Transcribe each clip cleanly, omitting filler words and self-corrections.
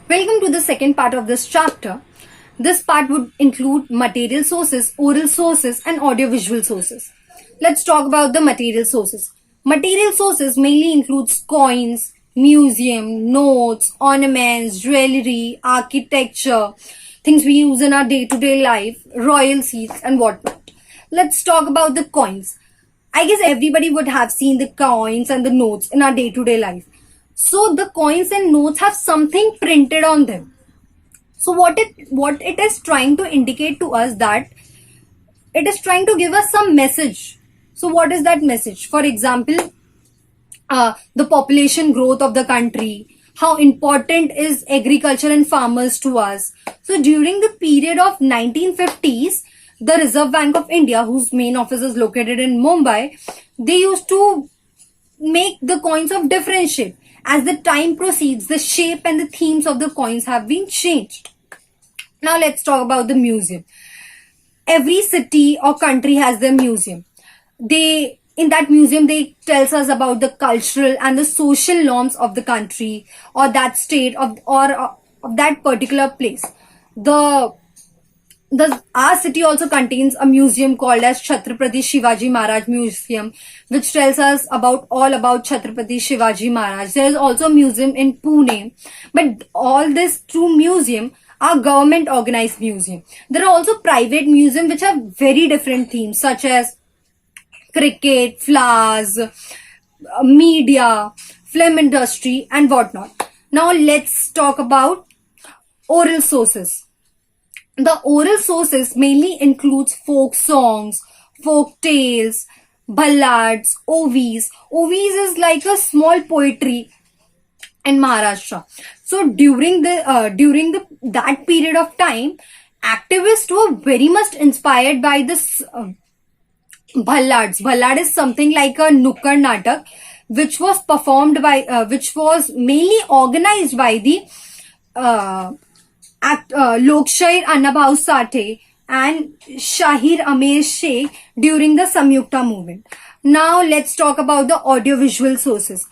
Welcome to the second part of this chapter. This part would include material sources, oral sources, and audiovisual sources. Let's talk about the material sources. Material sources mainly includes coins, museum, notes, ornaments, jewelry, architecture, things we use in our day-to-day life, royal seats, and whatnot. Let's talk about the coins. I guess everybody would have seen the coins and the notes in our day-to-day life. So the coins and notes have something printed on them. So what it is trying to indicate to us that it is trying to give us some message. So what is that message? For example, the population growth of the country, how important is agriculture and farmers to us. So during the period of 1950s, the Reserve Bank of India, whose main office is located in Mumbai, they used to make the coins of different shape. As the time proceeds, the shape and the themes of the coins have been changed. Now let's talk about the museum. Every city or country has their museum. In that museum, they tells us about the cultural and the social norms of the country or that state of that particular place. Our city also contains a museum called as Chhatrapati Shivaji Maharaj Museum, which tells us all about Chhatrapati Shivaji Maharaj. There is also a museum in Pune, but all these two museums are government organized museum. There are also private museums which have very different themes, such as cricket, flowers, media, film industry, and whatnot. Now let's talk about oral sources. The oral sources mainly includes folk songs, folk tales, ballads, OVs. OVs is like a small poetry in Maharashtra. So during that period of time, activists were very much inspired by this ballads. Ballad is something like a nukkad natak, which was performed by, which was mainly organized by the Lokshair Annabhau Sathe and Shahir Amer Sheikh during the Samyukta movement. Now let's talk about the audiovisual sources.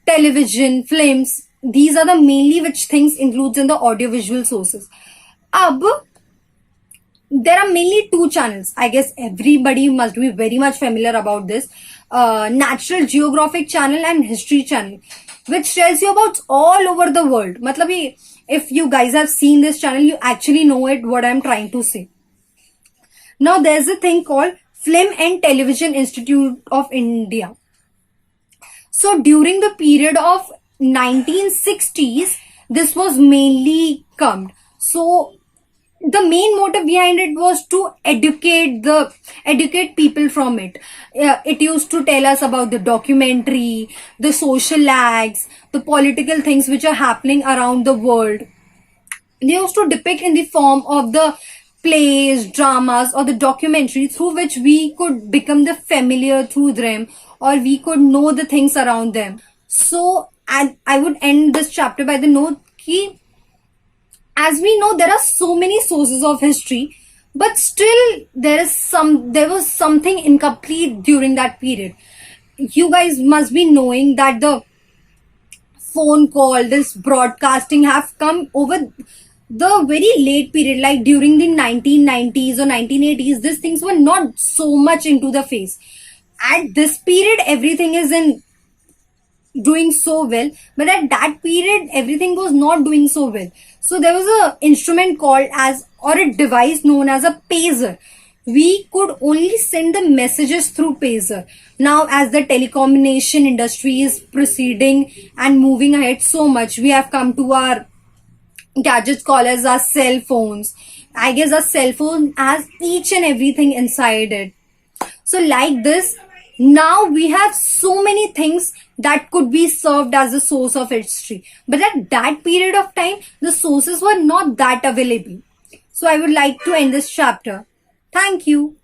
Television, films, these are the mainly which things includes in the audiovisual sources. There are mainly two channels. I guess everybody must be very much familiar about this. Natural Geographic channel and History channel, which tells you about all over the world. Matlab, if you guys have seen this channel, you actually know it, what I'm trying to say. Now there's a thing called Film and Television Institute of India. So during the period of 1960s, this was mainly comed. So the main motive behind it was to educate people from it. It used to tell us about the documentary, the social acts, the political things which are happening around the world. They used to depict in the form of the plays, dramas, or the documentary through which we could become the familiar through them, or we could know the things around them. So, and I would end this chapter by the note that as we know, there are so many sources of history, but still there was something incomplete during that period. You guys must be knowing that the phone call, this broadcasting have come over the very late period, like during the 1990s or 1980s. These things were not so much into the face. At this period, everything is doing so well, but at that period everything was not doing so well. So there was a instrument called as, or a device known as a pager. We could only send the messages through pager. Now as the telecommunication industry is proceeding and moving ahead so much, we have come to our gadgets called as our cell phones. I guess a cell phone has each and everything inside it. So like this, now we have so many things that could be served as a source of history. But at that period of time, the sources were not that available. So I would like to end this chapter. Thank you.